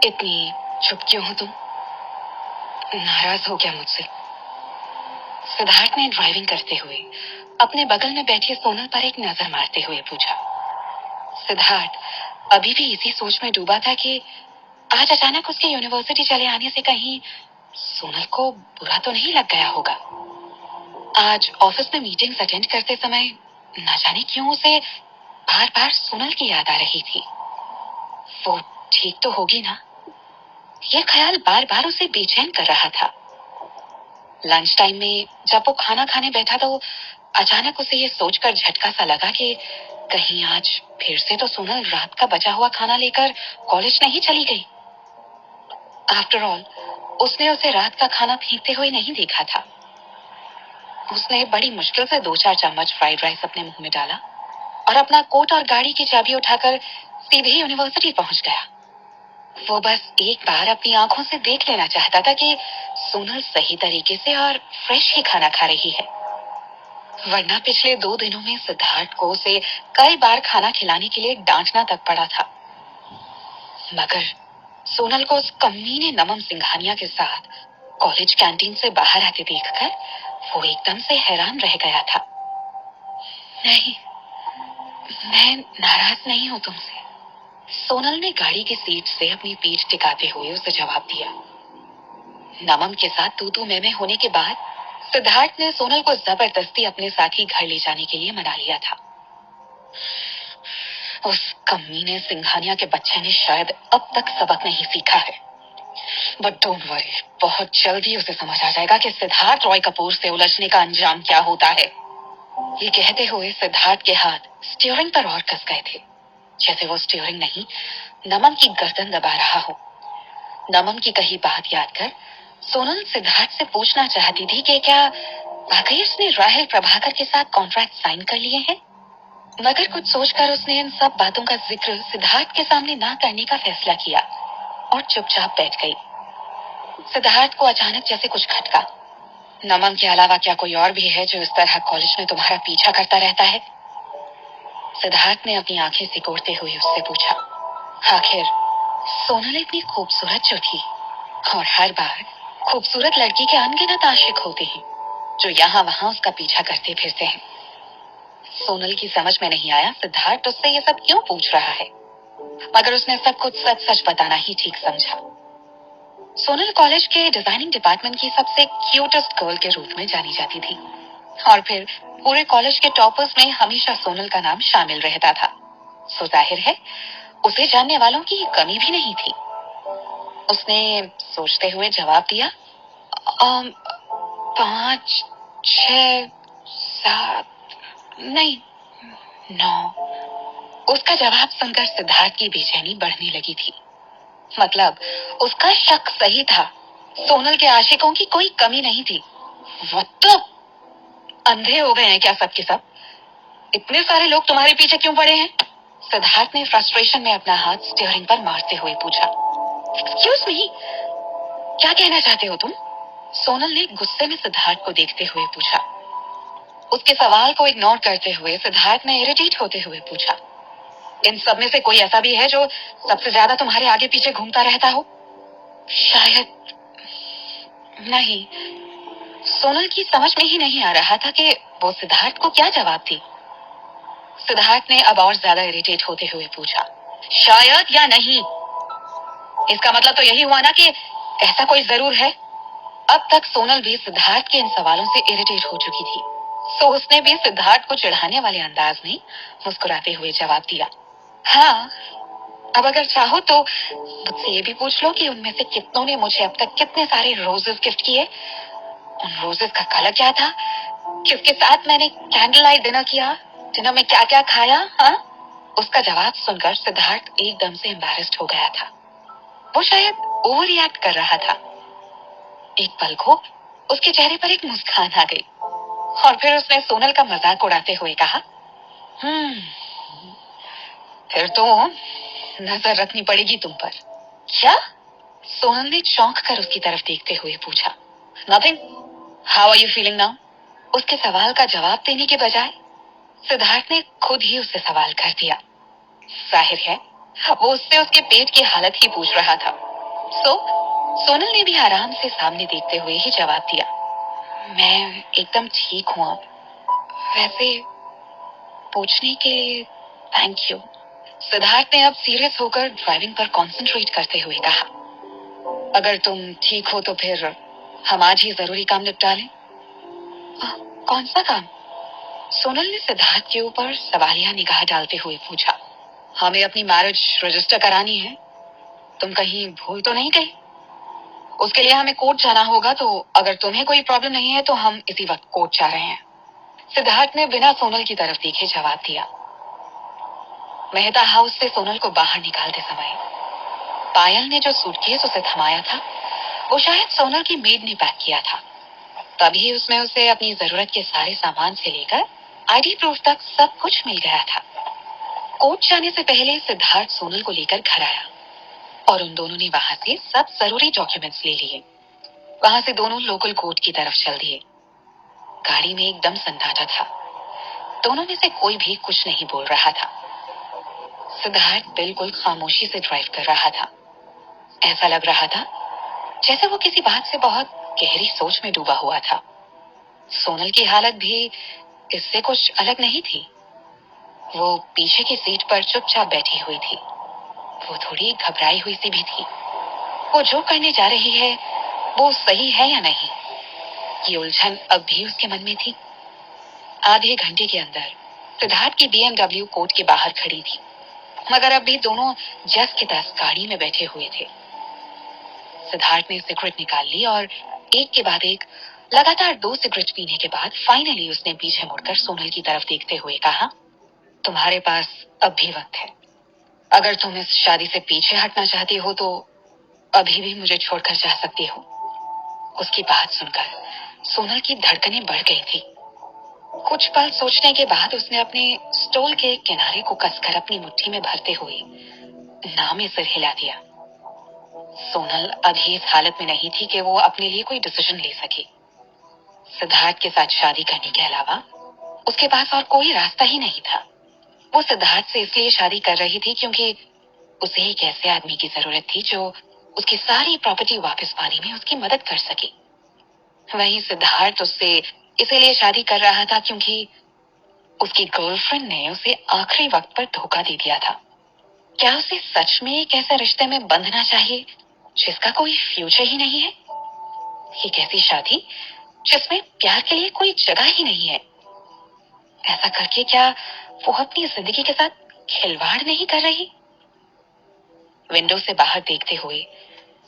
इतनी चुप क्यों हो तुम? नाराज हो क्या मुझसे? सिद्धार्थ ने ड्राइविंग करते हुए अपने बगल में बैठे सोनल पर एक नजर मारते हुए पूछा। सिद्धार्थ अभी भी इसी सोच में डूबा था कि आज अचानक उसके यूनिवर्सिटी चले आने से कहीं सोनल को बुरा तो नहीं लग गया होगा। आज ऑफिस में मीटिंग्स अटेंड करते समय न जाने क्यों उसे बार बार सोनल की याद आ रही थी। वो ठीक तो होगी ना? यह ख्याल बार बार उसे बेचैन कर रहा था। लंच टाइम में जब वो खाना खाने बैठा तो अचानक उसे ये सोचकर झटका सा लगा कि कहीं आज फिर से तो सोनल रात का बचा हुआ खाना लेकर कॉलेज नहीं चली गई। आफ्टर ऑल उसने उसे रात का खाना फेंकते हुए नहीं देखा था। उसने बड़ी मुश्किल से 2-4 चम्मच फ्राइड राइस अपने मुंह में डाला और अपना कोट और गाड़ी की चाबी उठाकर सीधे यूनिवर्सिटी पहुंच गया। वो बस एक बार अपनी आंखों से देख लेना चाहता था कि सोनल सही तरीके से और फ्रेश ही खाना खा रही है, वरना पिछले 2 दिनों में सिद्धार्थ को उसे कई बार खाना खिलाने के लिए डांटना तक पड़ा था। मगर सोनल को उस कमीने नमन सिंघानिया के साथ कॉलेज कैंटीन से बाहर आते देखकर वो एकदम से हैरान रह गया था। नहीं, मैं नाराज नहीं हूं तुमसे, सोनल ने गाड़ी की सीट से अपनी पीठ टिकाते हुए उसे जवाब दिया। नमन के साथ तू तू मैं होने के बाद सिद्धार्थ ने सोनल को जबरदस्ती अपने साथ ही घर ले जाने के लिए मना लिया था। उस कमीने सिंघानिया के बच्चे ने शायद अब तक सबक नहीं सीखा है, बट डोंट वरी, बहुत जल्दी उसे समझ आ जाएगा कि सिद्धार्थ रॉय कपूर से उलझने का अंजाम क्या होता है। ये कहते हुए सिद्धार्थ के हाथ स्टीयरिंग पर और कस गए थे, जैसे वो स्टीयरिंग नहीं नमन की गर्दन दबा रहा हो। नमन की कही बात याद कर सोनल सिद्धार्थ से पूछना चाहती थी कि क्या वाकई उसने राहिल प्रभाकर के साथ कॉन्ट्रैक्ट साइन कर लिए हैं, मगर कुछ सोचकर उसने इन सब बातों का जिक्र सिद्धार्थ के सामने ना करने का फैसला किया और चुपचाप बैठ गई। सिद्धार्थ को अचानक जैसे कुछ खटका। नमन के अलावा क्या कोई और भी है जो इस तरह कॉलेज में तुम्हारा पीछा करता रहता है? सिद्धार्थ ने अपनी आंखें सिकोड़ते हुए उससे पूछा। आखिर सोनल इतनी खूबसूरत जो थी, और हर बार खूबसूरत लड़की के अनगिनत आशिक होते हैं जो यहाँ वहाँ उसका पीछा करते फिरते हैं। सोनल की समझ में नहीं आया सिद्धार्थ उससे ये सब क्यों पूछ रहा है, मगर उसने सब कुछ सच सच बताना ही ठीक समझा। सोनल कॉलेज के डिजाइनिंग डिपार्टमेंट की सबसे क्यूटेस्ट गर्ल के रूप में जानी जाती थी, और फिर पूरे कॉलेज के टॉपर्स में हमेशा सोनल का नाम शामिल रहता था। सो जाहिर है उसे जानने वालों की कमी भी नहीं थी। उसने सोचते हुए जवाब दिया, 5, 6, 7, नहीं 9। उसका जवाब सुनकर सिद्धार्थ की बेचैनी बढ़ने लगी थी। मतलब उसका शक सही था, सोनल के आशिकों की कोई कमी नहीं थी। वो तो अंधे हो गए हैं क्या सब के सब? इतने सारे लोग तुम्हारे पीछे क्यों पड़े हैं? सिद्धार्थ ने फ्रस्ट्रेशन में अपना हाथ स्टीयरिंग पर मारते हुए पूछा। एक्सक्यूज मी, क्या कहना चाहते हो तुम? सोनल ने गुस्से में सिद्धार्थ को देखते हुए पूछा। उसके सवाल को इग्नोर करते हुए सिद्धार्थ ने इरिटेट होते हुए पूछा, इन सब में से कोई ऐसा भी है जो सबसे ज्यादा तुम्हारे आगे पीछे घूमता रहता हो? शायद नहीं। सोनल की समझ में ही नहीं आ रहा था कि वो सिद्धार्थ को क्या जवाब दी। सिद्धार्थ ने अब और ज्यादा इरिटेट होते हुए पूछा, शायद या नहीं? इसका मतलब तो यही हुआ ना कि ऐसा कोई जरूर है। अब तक सोनल भी सिद्धार्थ के इन सवालों से इरिटेट हो चुकी थी, तो उसने भी सिद्धार्थ को चिढ़ाने वाले अंदाज में मुस्कुराते हुए जवाब दिया, हाँ। अब अगर चाहो तो मुझसे ये भी पूछ लो कि उनमें से कितनों ने मुझे अब तक कितने सारे रोजेस गिफ्ट किए, उन रोजेस का कलर क्या था, किसके साथ मैंने कैंडल लाइट डिनर किया, डिनर में क्या क्या खाया, हाँ? उसका जवाब सुनकर सिद्धार्थ एकदम से एम्बैरेस्ड हो गया था। वो शायद ओवर रिएक्ट कर रहा था। एक पल को उसके चेहरे पर एक मुस्कान आ गई और फिर उसने सोनल का मजाक उड़ाते हुए कहा, फिर तो नजर रखनी पड़ेगी तुम पर। क्या? सोनल ने चौंक कर उसकी तरफ देखते हुए पूछा। Nothing, how are you feeling now? उसके सवाल का जवाब देने के बजाय सिद्धार्थ ने खुद ही उससे सवाल कर दिया। जाहिर है वो उससे उसके पेट की हालत ही पूछ रहा था। सो सोनल ने भी आराम से सामने देखते हुए ही जवाब दिया, मैं एकदम ठीक हूँ अब। वैसे पूछने के लिए थैंक यू। सिद्धार्थ ने अब सीरियस होकर ड्राइविंग पर कंसंट्रेट करते हुए कहा, अगर तुम ठीक हो तो फिर हम आज ही जरूरी काम निपटा लें। कौन सा काम? सोनल ने सिद्धार्थ के ऊपर सवालिया निगाह डालते हुए पूछा। हमें अपनी मैरिज रजिस्टर करानी है। तुम कहीं भूल तो नहीं गई? उसके लिए हमें कोर्ट जाना होगा, तो अगर तुम्हें कोई प्रॉब्लम नहीं है तो हम इसी वक्त कोर्ट जा रहे हैं। सिद्धार्थ ने बिना सोनल की तरफ देखे जवाब दिया। मेहता हाउस से सोनल को बाहर निकालते समय पायल ने जो सूटकेस उसे थमाया था वो शायद सोनल की मेड ने पैक किया था। तभी उसमें उसे अपनी जरूरत के सारे सामान से लेकर आईडी प्रूफ तक सब कुछ मिल गया था। कोर्ट जाने से पहले सिद्धार्थ सोनल को लेकर घर आया और उन दोनों ने वहां से सब जरूरी डॉक्यूमेंट्स ले लिए। वहां से दोनों लोकल कोर्ट की तरफ चल दिए। गाड़ी में एकदम सन्नाटा था। दोनों में से कोई भी कुछ नहीं बोल रहा था। सिद्धार्थ बिल्कुल खामोशी से ड्राइव कर रहा था। ऐसा लग रहा था जैसे वो किसी बात से बहुत गहरी सोच में डूबा हुआ था। सोनल की हालत भी इससे कुछ अलग नहीं थी। वो पीछे की सीट पर चुपचाप बैठी हुई थी। वो थोड़ी घबराई हुई सी भी थी। वो जो करने जा रही है वो सही है या नहीं, ये उलझन अब भी उसके मन में थी। आधे घंटे के अंदर सिद्धार्थ की बीएमडब्ल्यू कोर्ट के बाहर खड़ी थी, मगर अब भी दोनों जस के तस गाड़ी में बैठे हुए थे। सिद्धार्थ ने सिगरेट निकाल ली और एक के बाद एक लगातार 2 सिगरेट पीने के बाद फाइनली उसने पीछे मुड़कर सोनल की तरफ देखते हुए कहा, तुम्हारे पास अब भी वक्त है। अगर तुम इस शादी से पीछे हटना चाहती हो तो अभी भी मुझे छोड़कर जा सकती हो। उसकी बात सुनकर सोनल की धड़कनें बढ़ गई थी। कुछ पल सोचने के बाद उसने अपने स्टोल के किनारे को कसकर अपनी मुट्ठी में भरते हुए ना में सिर हिला दिया। सोनल अभी इस हालत में नहीं थी कि वो अपने लिए कोई डिसीजन ले सके। सिद्धार्थ के साथ शादी करने के अलावा उसके पास और कोई रास्ता ही नहीं था। वो सिद्धार्थ से इसलिए शादी कर रही थी क्योंकि उसे एक ऐसे आदमी की जरूरत थी जो उसकी सारी प्रॉपर्टी वापस पाने में उसकी मदद कर सके। वहीं सिद्धार्थ उससे इसीलिए शादी कर रहा था क्योंकि उसकी गर्लफ्रेंड ने उसे आखिरी वक्त पर धोखा दे दिया था। क्या उसे सच में एक ऐसे रिश्ते में बंधना चाहिए जिसका कोई फ्यूचर ही नहीं है? एक ऐसी शादी जिसमें प्यार के लिए कोई जगह ही नहीं है। ऐसा करके क्या वो अपनी जिंदगी के साथ खिलवाड़ नहीं कर रही? विंडो से बाहर देखते हुए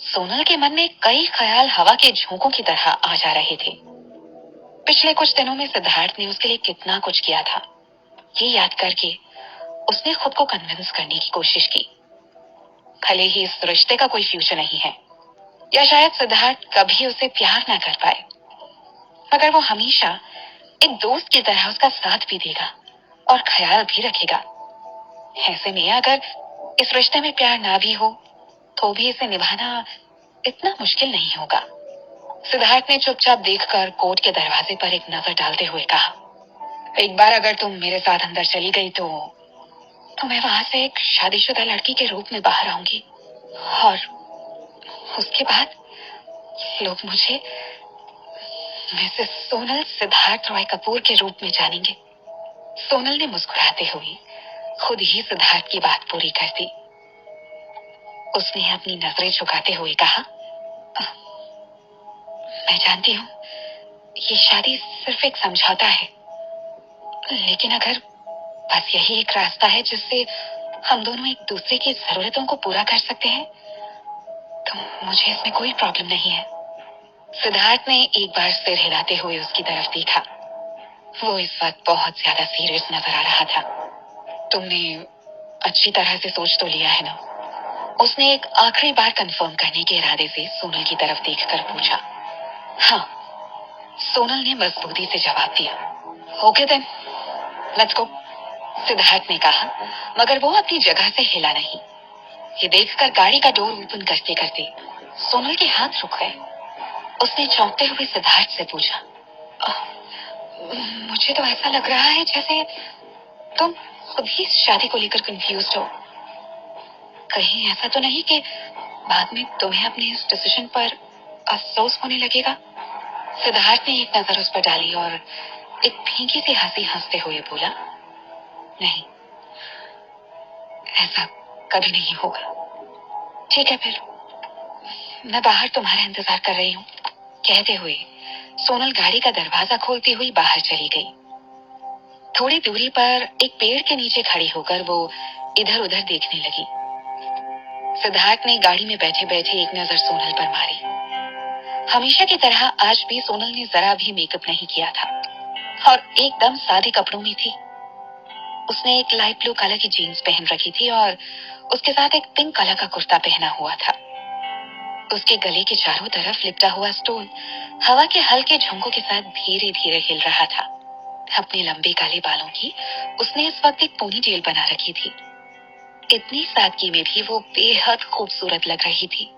सोनल के मन में कई ख्याल हवा के झोंकों की तरह आ जा रहे थे। पिछले कुछ दिनों में सिद्धार्थ ने उसके लिए कितना कुछ किया था, ये याद करके उसने खुद को कन्विंस करने की कोशिश की। भले ही इस रिश्ते का कोई फ्यूचर नहीं है, या शायद सिद्धार्थ कभी उसे प्यार ना कर पाए, मगर वो हमेशा एक दोस्त की तरह उसका साथ भी देगा और ख्याल भी रखेगा। ऐसे में अगर इस रिश्ते में प्यार ना भी हो तो भी इसे निभाना इतना मुश्किल नहीं होगा। सिद्धार्थ ने चुपचाप देखकर कोर्ट के दरवाजे पर एक नजर डालते हुए कहा, एक बार अगर तुम मेरे साथ अंदर चली गई तो मैं वहां से एक शादीशुदा लड़की के रूप में बाहर आऊंगी और उसके बाद लोग मुझे मिसेस सोनल सिद्धार्थ रॉय कपूर के रूप में जानेंगे। सोनल ने मुस्कुराते हुए खुद ही सिद्धार्थ की बात पूरी कर दी। उसने अपनी नजरें झुकाते हुए कहा, मैं जानती हूँ ये शादी सिर्फ एक समझौता है, लेकिन अगर बस यही एक रास्ता है जिससे हम दोनों एक दूसरे की जरूरतों को पूरा कर सकते हैं तो मुझे इसमें कोई प्रॉब्लम नहीं है। सिद्धार्थ ने एक बार सिर हिलाते हुए उसकी तरफ देखा। वो इस वक्त बहुत ज्यादा सीरियस नजर आ रहा था। तुमने अच्छी तरह से सोच तो लिया है ना? उसने एक आखिरी बार कंफर्म करने के इरादे से सोनल की तरफ देखकर पूछा। हाँ, सोनल ने मजबूती से जवाब दिया। Okay then, let's go, Siddharth ने कहा, मगर वो अपनी जगह से हिला नहीं। ये देखकर गाड़ी का डोर ओपन करते करते सोनल के हाथ रुक गए। उसने चौंकते हुए सिद्धार्थ से पूछा, मुझे तो ऐसा लग रहा है जैसे तुम खुद ही इस शादी को लेकर कंफ्यूज हो। कहीं ऐसा तो नहीं कि बाद में तुम्हें अपने इस डिसीजन पर अफसोस होने लगेगा। सिद्धार्थ ने एक नजर उस पर डाली और एक फीकी सी हंसी हंसते हुए बोला, नहीं, ऐसा कभी नहीं होगा। ठीक है फिर, मैं बाहर तुम्हारा इंतजार कर रही हूँ, कहते हुए सोनल गाड़ी का दरवाजा खोलती हुई बाहर चली गई। थोड़ी दूरी पर एक पेड़ के नीचे खड़ी होकर वो इधर उधर देखने लगी। सिद्धार्थ ने गाड़ी में बैठे बैठे एक नजर सोनल पर मारी। हमेशा की तरह आज भी सोनल ने जरा भी मेकअप नहीं किया था और एकदम सादे कपड़ों में थी। उसने एक लाइट ब्लू कलर की जीन्स पहन रखी थी और उसके साथ एक पिंक कलर का कुर्ता पहना हुआ था। उसके गले के चारों तरफ लिपटा हुआ स्टोन हवा के हल्के झोंकों के साथ धीरे धीरे हिल रहा था। अपने लंबे काले बालों की उसने इस वक्त एक पोनी टेल बना रखी थी। इतनी सादगी में भी वो बेहद खूबसूरत लग रही थी।